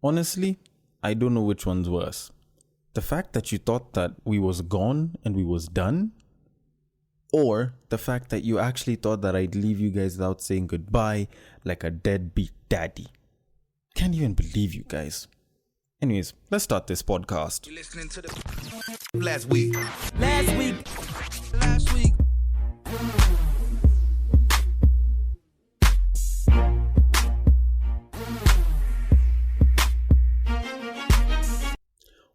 Honestly, I don't know which one's worse. The fact that you thought that we was gone and we was done, or the fact that you actually thought that I'd leave you guys without saying goodbye like a deadbeat daddy. Can't even believe you guys. Anyways, let's start this podcast. You're listening to the last week.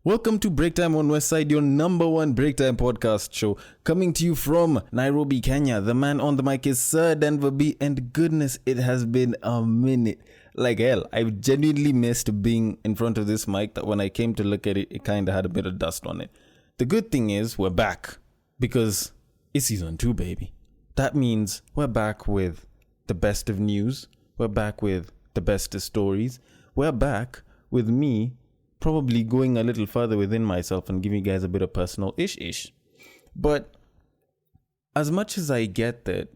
Welcome to Break Time on Westside, your number one break time podcast show, coming to you from Nairobi, Kenya. The man on the mic is Sir Denver B, and goodness, it has been a minute. Like hell, I've genuinely missed being in front of this mic that when I came to look at it, it kind of had a bit of dust on it. The good thing is we're back because it's season 2, baby. That means we're back with the best of news. We're back with the best of stories. We're back with me probably going a little further within myself and giving you guys a bit of personal ish. But as much as I get that,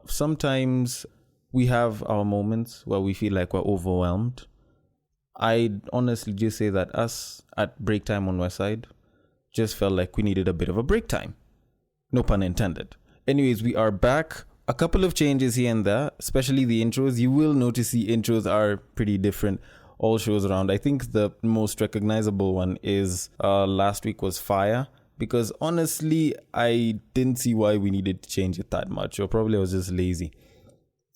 sometimes we have our moments where we feel like we're overwhelmed. I'd honestly just say that us at Break Time on Westside just felt like we needed a bit of a break time. No pun intended. Anyways, we are back. A couple of changes here and there, especially the intros. You will notice the intros are pretty different all shows around. I think the most recognizable one is last week was Fire, because honestly, I didn't see why we needed to change it that much, or probably I was just lazy.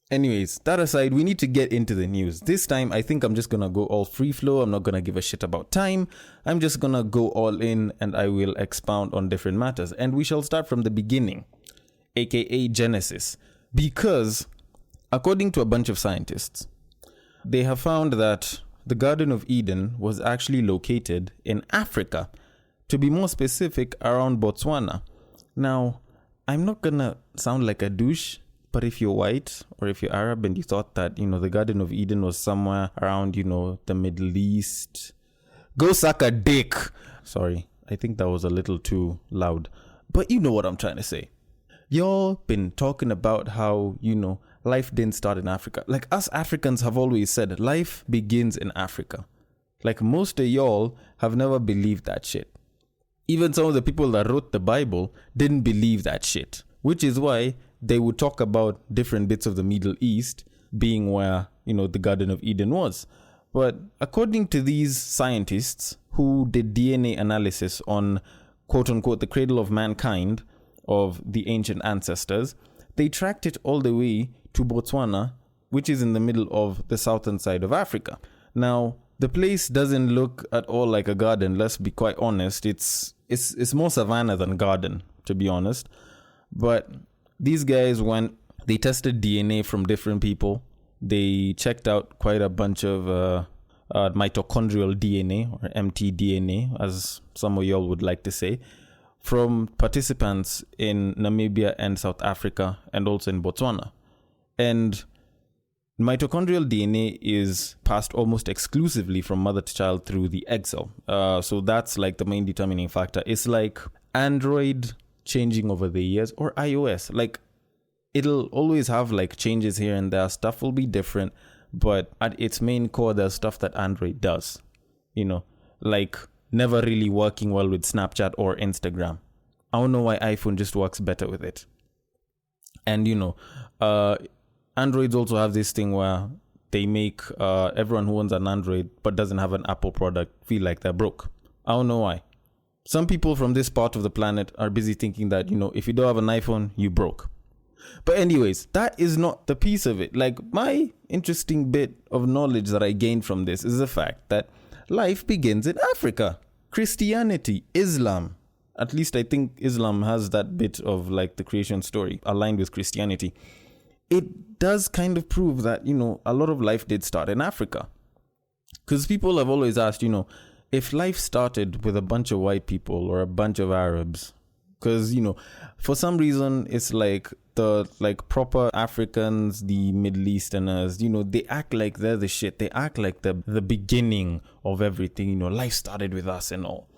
Anyways, that aside, we need to get into the news. This time, I think I'm just gonna go all free flow. I'm not gonna give a shit about time. I'm just gonna go all in and I will expound on different matters. And we shall start from the beginning, aka Genesis, because according to a bunch of scientists, they have found that the Garden of Eden was actually located in Africa, to be more specific, around Botswana. Now, I'm not gonna sound like a douche, but if you're white or if you're Arab and you thought that, the Garden of Eden was somewhere around, the Middle East, go suck a dick. Sorry, I think that was a little too loud, but you know what I'm trying to say. Y'all been talking about how, life didn't start in Africa. Like us Africans have always said, life begins in Africa. Like most of y'all have never believed that shit. Even some of the people that wrote the Bible didn't believe that shit, which is why they would talk about different bits of the Middle East being where, the Garden of Eden was. But according to these scientists who did DNA analysis on, quote unquote, the cradle of mankind, of the ancient ancestors, they tracked it all the way to Botswana, which is in the middle of the southern side of Africa. Now, the place doesn't look at all like a garden, let's be quite honest. It's more savanna than garden, to be honest. But these guys they tested DNA from different people. They checked out quite a bunch of mitochondrial DNA, or mtDNA, as some of y'all would like to say, from participants in Namibia and South Africa and also in Botswana. And mitochondrial DNA is passed almost exclusively from mother to child through the egg cell. So that's like the main determining factor. It's like Android changing over the years, or iOS. Like it'll always have like changes here and there. Stuff will be different, but at its main core, there's stuff that Android does, like never really working well with Snapchat or Instagram. I don't know why iPhone just works better with it. And Androids also have this thing where they make everyone who owns an Android but doesn't have an Apple product feel like they're broke. I don't know why. Some people from this part of the planet are busy thinking that, if you don't have an iPhone, you broke. But anyways, that is not the piece of it. Like, my interesting bit of knowledge that I gained from this is the fact that life begins in Africa. Christianity, Islam. At least I think Islam has that bit of like the creation story aligned with Christianity. It does kind of prove that, a lot of life did start in Africa. Because people have always asked, if life started with a bunch of white people or a bunch of Arabs, because, for some reason, it's like the proper Africans, the Middle Easterners, they act like they're the shit. They act like the beginning of everything, life started with us and all.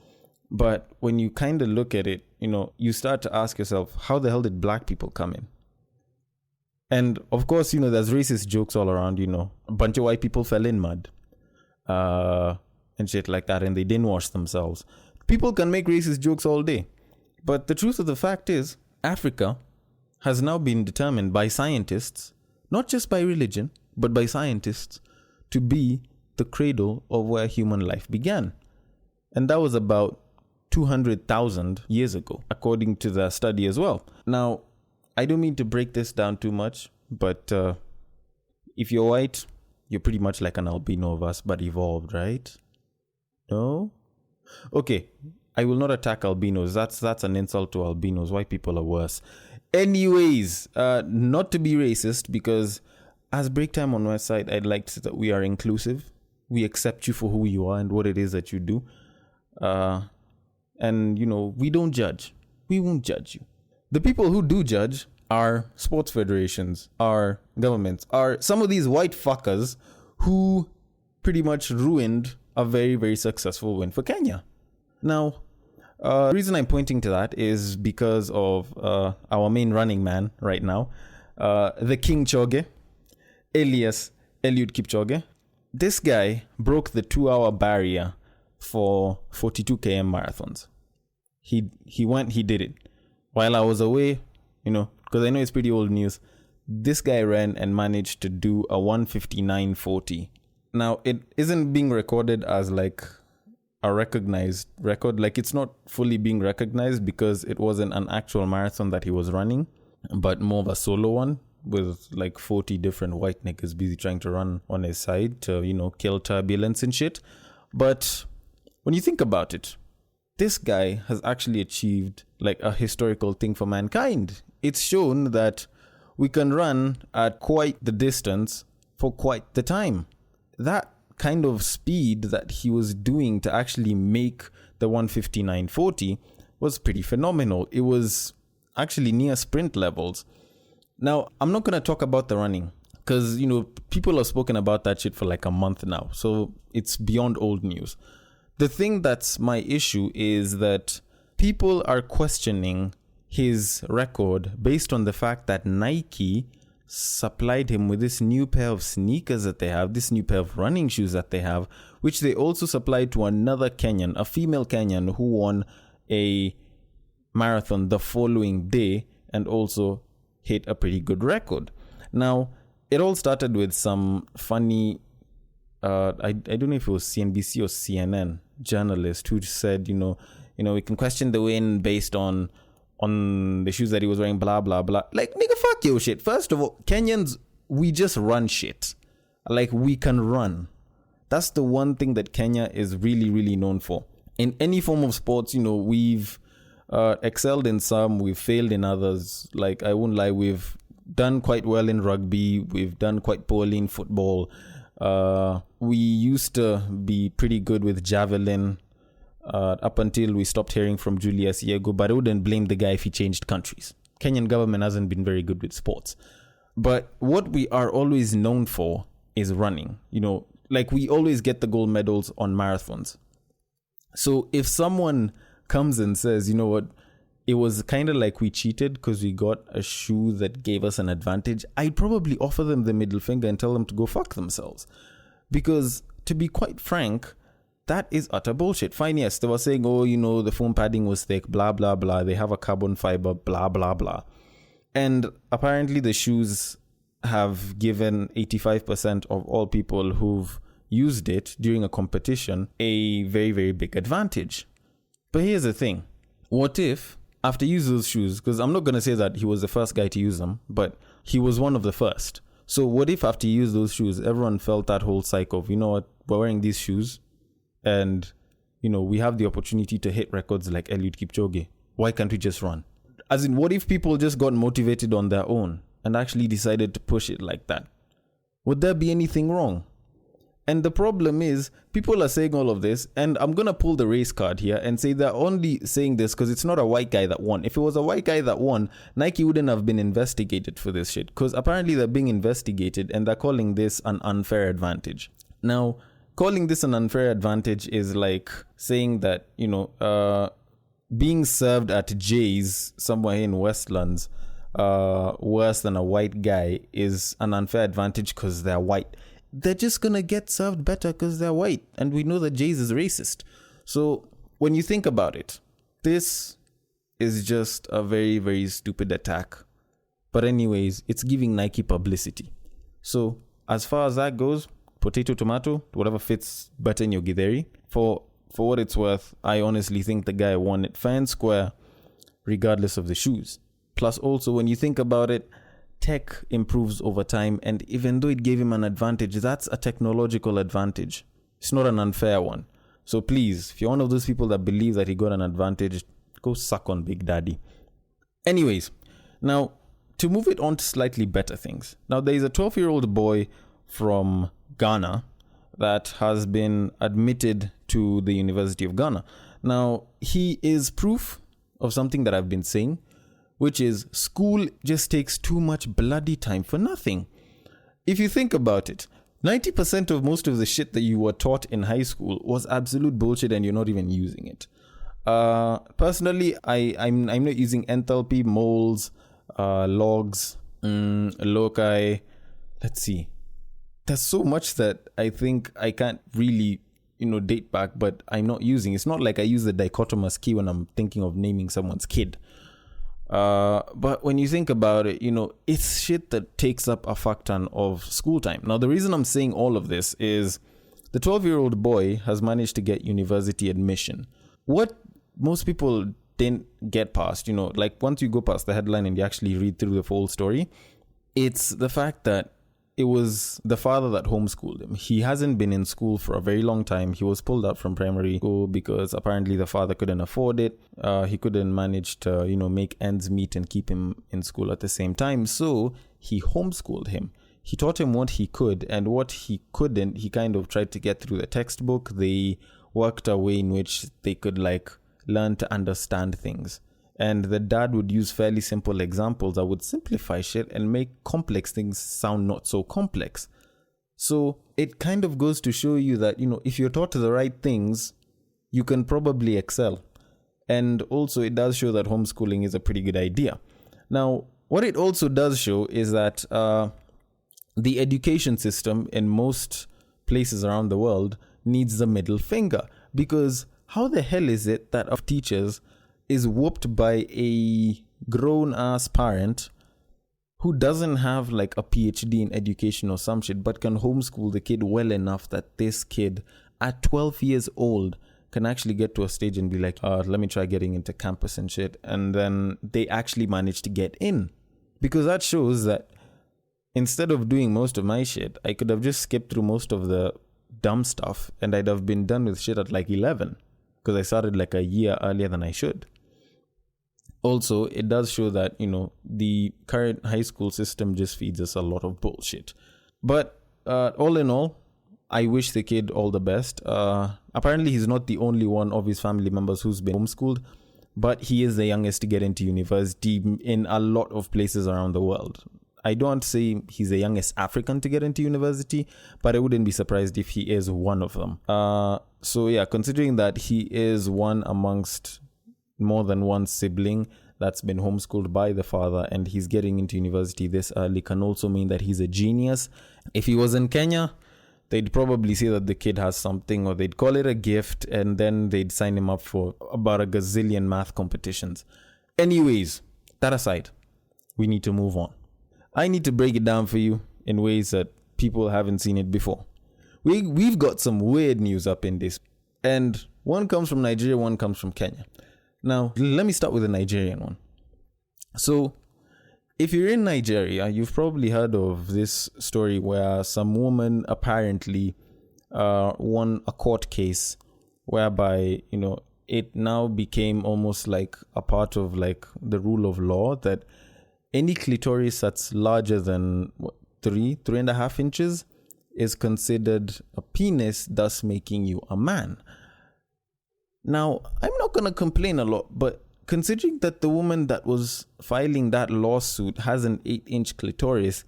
But when you kind of look at it, you start to ask yourself, how the hell did black people come in? And of course, there's racist jokes all around, a bunch of white people fell in mud. and shit like that, and they didn't wash themselves. People can make racist jokes all day. But the truth of the fact is, Africa has now been determined by scientists, not just by religion, but by scientists, to be the cradle of where human life began. And that was about 200,000 years ago, according to the study as well. Now, I don't mean to break this down too much, but if you're white, you're pretty much like an albino of us, but evolved, right? No? Okay, I will not attack albinos. That's an insult to albinos. White people are worse. Anyways, not to be racist, because as Break Time on Westside, I'd like to say that we are inclusive. We accept you for who you are and what it is that you do. And, we don't judge. We won't judge you. The people who do judge are sports federations, are governments, are some of these white fuckers who pretty much ruined a very, very successful win for Kenya. Now, the reason I'm pointing to that is because of our main running man right now, the King Choge, alias Eliud Kipchoge. This guy broke the 2-hour barrier for 42 km marathons. He went, he did it. While I was away, because I know it's pretty old news, this guy ran and managed to do a 1:59:40. Now, it isn't being recorded as like a recognized record. Like, it's not fully being recognized because it wasn't an actual marathon that he was running, but more of a solo one with like 40 different white niggas busy trying to run on his side to, kill turbulence and shit. But when you think about it, this guy has actually achieved like a historical thing for mankind. It's shown that we can run at quite the distance for quite the time. That kind of speed that he was doing to actually make the 1:59:40 was pretty phenomenal. It was actually near sprint levels. Now, I'm not going to talk about the running because, people have spoken about that shit for like a month now. So it's beyond old news. The thing that's my issue is that people are questioning his record based on the fact that Nike supplied him with this new pair of sneakers that they have, this new pair of running shoes that they have, which they also supplied to another Kenyan, a female Kenyan who won a marathon the following day and also hit a pretty good record. Now, it all started with some funny, I don't know if it was CNBC or CNN journalist who said, we can question the win based on the shoes that he was wearing, blah, blah, blah. Like, nigga, fuck your shit. First of all, Kenyans, we just run shit. Like, we can run. That's the one thing that Kenya is really, really known for. In any form of sports, we've excelled in some, we've failed in others. Like, I won't lie, we've done quite well in rugby. We've done quite poorly in football. We used to be pretty good with javelin. Up until we stopped hearing from Julius Yego, but I wouldn't blame the guy if he changed countries. Kenyan government hasn't been very good with sports. But what we are always known for is running. Like, we always get the gold medals on marathons. So if someone comes and says, it was kind of like we cheated because we got a shoe that gave us an advantage, I'd probably offer them the middle finger and tell them to go fuck themselves. Because, to be quite frank, that is utter bullshit. Fine, yes, they were saying, the foam padding was thick, blah, blah, blah. They have a carbon fiber, blah, blah, blah. And apparently the shoes have given 85% of all people who've used it during a competition a very, very big advantage. But here's the thing. What if, after you use those shoes, because I'm not going to say that he was the first guy to use them, but he was one of the first. So what if after you use those shoes, everyone felt that whole cycle of, we're wearing these shoes, and, we have the opportunity to hit records like Eliud Kipchoge. Why can't we just run? As in, what if people just got motivated on their own and actually decided to push it like that? Would there be anything wrong? And the problem is, people are saying all of this, and I'm going to pull the race card here and say they're only saying this because it's not a white guy that won. If it was a white guy that won, Nike wouldn't have been investigated for this shit, because apparently they're being investigated and they're calling this an unfair advantage. Now, calling this an unfair advantage is like saying that, being served at Jay's somewhere in Westlands worse than a white guy is an unfair advantage because they're white. they're just gonna get served better because they're white, and we know that Jay's is racist. So when you think about it, this is just a very, very stupid attack. But anyways, it's giving Nike publicity. So as far as that goes, potato, tomato, whatever fits better in your githeri. For what it's worth, I honestly think the guy won it fair and square, regardless of the shoes. Plus also, when you think about it, tech improves over time, and even though it gave him an advantage, that's a technological advantage. It's not an unfair one. So please, if you're one of those people that believe that he got an advantage, go suck on Big Daddy. Anyways, now to move it on to slightly better things. Now there is a 12-year-old boy from Ghana that has been admitted to the University of Ghana. Now he is proof of something that I've been saying, which is school just takes too much bloody time for nothing. If you think about it, 90% of most of the shit that you were taught in high school was absolute bullshit and you're not even using it. Personally, I'm not using enthalpy, moles, logs, loci. Let's see. There's so much that I think I can't really, date back, but I'm not using. It's not like I use the dichotomous key when I'm thinking of naming someone's kid. But when you think about it, it's shit that takes up a fuck ton of school time. Now, the reason I'm saying all of this is the 12-year-old boy has managed to get university admission. What most people didn't get past, like once you go past the headline and you actually read through the full story, it's the fact that it was the father that homeschooled him. He hasn't been in school for a very long time. He was pulled out from primary school because apparently the father couldn't afford it. He couldn't manage to, make ends meet and keep him in school at the same time. So he homeschooled him. He taught him what he could, and what he couldn't, he kind of tried to get through the textbook. They worked a way in which they could learn to understand things. And the dad would use fairly simple examples that would simplify shit and make complex things sound not so complex. So it kind of goes to show you that, if you're taught the right things, you can probably excel. And also it does show that homeschooling is a pretty good idea. Now, what it also does show is that the education system in most places around the world needs the middle finger. Because how the hell is it that of teachers is whooped by a grown-ass parent who doesn't have a PhD in education or some shit, but can homeschool the kid well enough that this kid at 12 years old can actually get to a stage and be like, let me try getting into campus and shit. And then they actually manage to get in. Because that shows that instead of doing most of my shit, I could have just skipped through most of the dumb stuff and I'd have been done with shit at 11. Because I started a year earlier than I should. Also, it does show that, the current high school system just feeds us a lot of bullshit. But all in all, I wish the kid all the best. Apparently, he's not the only one of his family members who's been homeschooled, but he is the youngest to get into university in a lot of places around the world. I don't say he's the youngest African to get into university, but I wouldn't be surprised if he is one of them. So yeah, considering that he is one amongst more than one sibling that's been homeschooled by the father and he's getting into university this early can also mean that he's a genius. If he was in Kenya, they'd probably say that the kid has something, or they'd call it a gift, and then they'd sign him up for about a gazillion math competitions. Anyways, that aside, we need to move on. I need to break it down for you in ways that people haven't seen it before. We've got some weird news up in this, and one comes from Nigeria, one comes from Kenya. Now, let me start with the Nigerian one. So, if you're in Nigeria, you've probably heard of this story where some woman apparently won a court case whereby, it now became almost like a part of the rule of law that any clitoris that's larger than 3.5 inches is considered a penis, thus making you a man. Now, I'm not going to complain a lot, but considering that the woman that was filing that lawsuit has an 8-inch clitoris,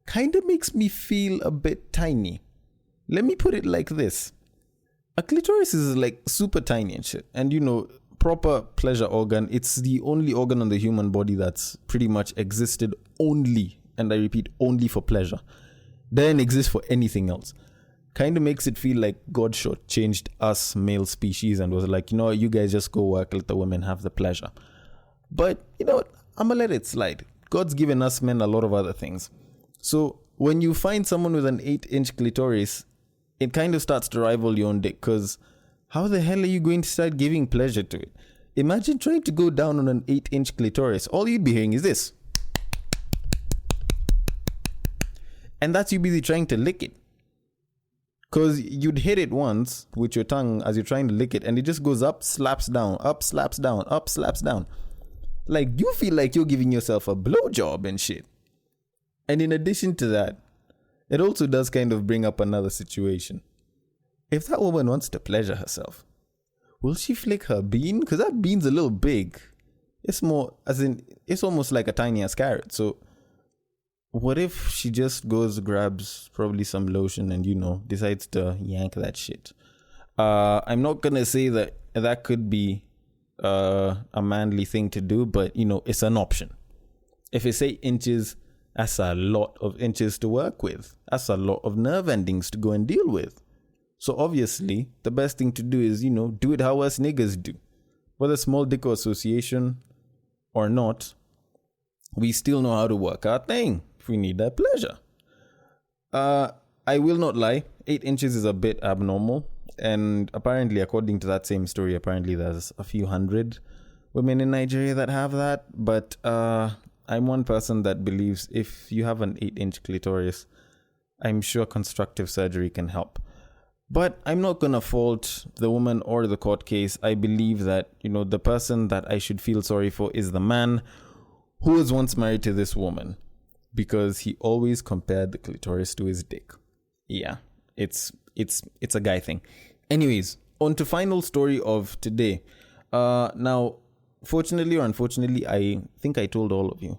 kind of makes me feel a bit tiny. Let me put it like this. A clitoris is super tiny and shit. And proper pleasure organ, it's the only organ on the human body that's pretty much existed only, and I repeat, only for pleasure. doesn't exist for anything else. Kind of makes it feel like God shortchanged us male species and was like, you guys just go work, let the women have the pleasure. But, I'm going to let it slide. God's given us men a lot of other things. So when you find someone with an 8-inch clitoris, it kind of starts to rival your own dick, because how the hell are you going to start giving pleasure to it? Imagine trying to go down on an 8-inch clitoris. All you'd be hearing is this. And that's you busy trying to lick it. Because you'd hit it once with your tongue as you're trying to lick it, and it just goes up, slaps down, up, slaps down, up, slaps down. Like, you feel like you're giving yourself a blowjob and shit. And in addition to that, it also does kind of bring up another situation. If that woman wants to pleasure herself, will she flick her bean? Because that bean's a little big. It's more, as in, it's almost like a tiny ass carrot. So what if she just grabs probably some lotion and, decides to yank that shit? I'm not going to say that could be a manly thing to do, but, it's an option. If it's 8 inches, that's a lot of inches to work with. That's a lot of nerve endings to go and deal with. So obviously, the best thing to do is, do it how us niggas do. Whether small dick association or not, we still know how to work our thing if we need that pleasure. I will not lie, 8 inches is a bit abnormal. And apparently, according to that same story, apparently there's a few hundred women in Nigeria that have that. But I'm one person that believes if you have an 8-inch clitoris, I'm sure constructive surgery can help. But I'm not going to fault the woman or the court case. I believe that, the person that I should feel sorry for is the man who was once married to this woman, because he always compared the clitoris to his dick. Yeah, it's a guy thing. Anyways, on to final story of today. Now, fortunately or unfortunately, I think I told all of you,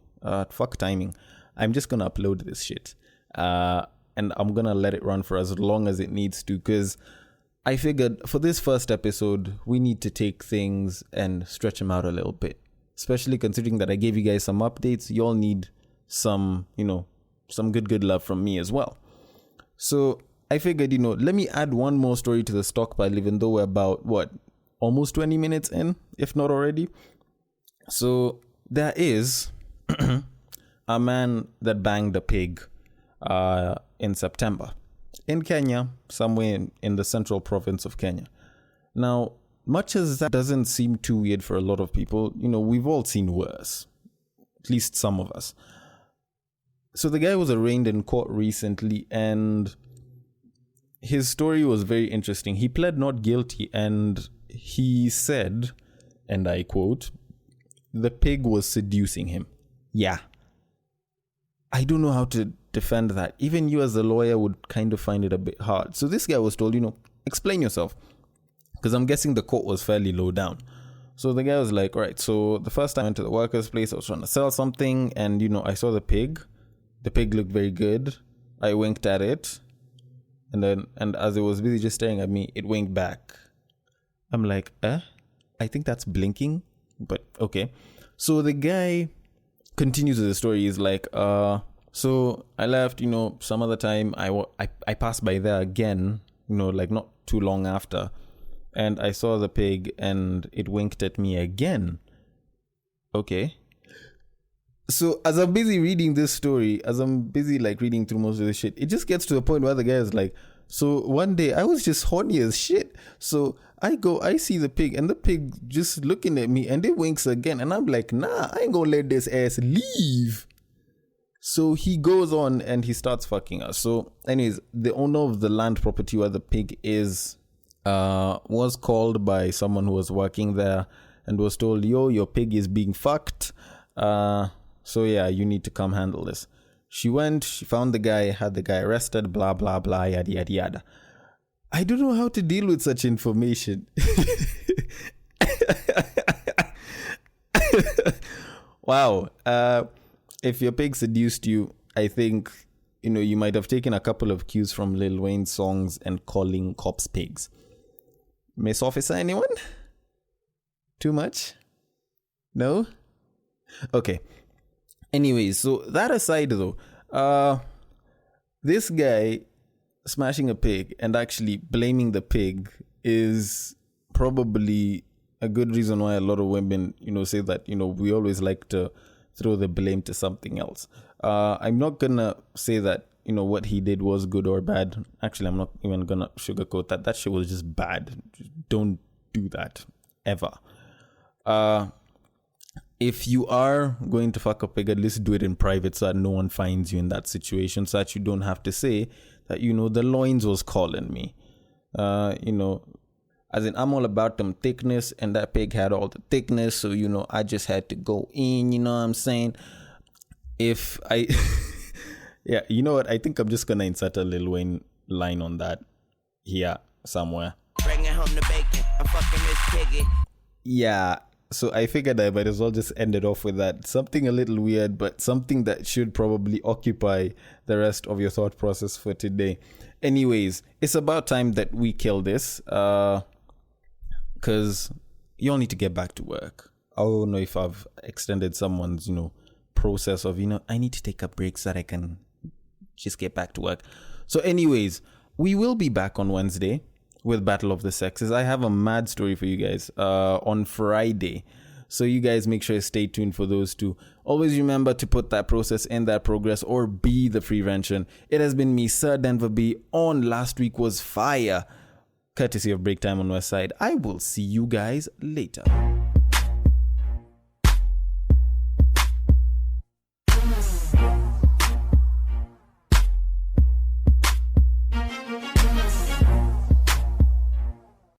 fuck timing. I'm just going to upload this shit. And I'm going to let it run for as long as it needs to, because I figured for this first episode, we need to take things and stretch them out a little bit. Especially considering that I gave you guys some updates. You all need some, some good love from me as well. So I figured, let me add one more story to the stockpile, even though we're about, almost 20 minutes in, if not already. So there is a man that banged a pig in September in Kenya, somewhere in the central province of Kenya. Now, much as that doesn't seem too weird for a lot of people, we've all seen worse, at least some of us. So the guy was arraigned in court recently, and his story was very interesting. He pled not guilty, and he said, and I quote, the pig was seducing him. Yeah. I don't know how to defend that. Even you as a lawyer would kind of find it a bit hard. So this guy was told, explain yourself. Because I'm guessing the court was fairly low down. So the guy was like, all right, so the first time I went to the worker's place, I was trying to sell something. And, I saw the pig. The pig looked very good. I winked at it. And as it was busy just staring at me, it winked back. I'm like, I think that's blinking. But okay. So the guy continues with the story. He's like, so I left, some other time. I passed by there again, not too long after. And I saw the pig and it winked at me again. Okay. So as I'm busy reading this story, as I'm busy reading through most of the shit, it just gets to a point where the guy is like, so one day I was just horny as shit. So I see the pig and the pig just looking at me and it winks again. And I'm like, nah, I ain't gonna let this ass leave. So he goes on and he starts fucking us. So anyways, the owner of the land property where the pig is was called by someone who was working there and was told, yo, your pig is being fucked. So yeah, you need to come handle this. She went, she found the guy, had the guy arrested, blah, blah, blah, yada, yada, yada. I don't know how to deal with such information. Wow. If your pig seduced you, I think, you might have taken a couple of cues from Lil Wayne's songs and calling cops pigs. Miss Officer, anyone? Too much? No? Okay. Anyways, so that aside though, This guy smashing a pig and actually blaming the pig is probably a good reason why a lot of women, say that, we always like to throw the blame to something else. I'm not gonna say that, what he did was good or bad. Actually, I'm not even gonna sugarcoat that. That shit was just bad. Just don't do that ever. If you are going to fuck a pig, at least do it in private so that no one finds you in that situation, so that you don't have to say that, the loins was calling me. As in, I'm all about them thickness, and that pig had all the thickness, so, I just had to go in, you know what I'm saying? If I... yeah, you know what? I think I'm just going to insert a Lil Wayne line on that here somewhere. Bringing home the bacon, I'm fucking Miss Piggy. Yeah, so I figured I might as well just end it off with that. Something a little weird, but something that should probably occupy the rest of your thought process for today. Anyways, it's about time that we kill this. Because you all need to get back to work. I don't know if I've extended someone's, process of, I need to take a break so that I can just get back to work. So anyways, we will be back on Wednesday with Battle of the Sexes. I have a mad story for you guys on Friday. So you guys make sure to stay tuned for those two. Always remember to put that process in that progress or be the prevention. It has been me, Sir Denver B, on Last Week Was Fire. Courtesy of Break Time on Westside. I will see you guys later.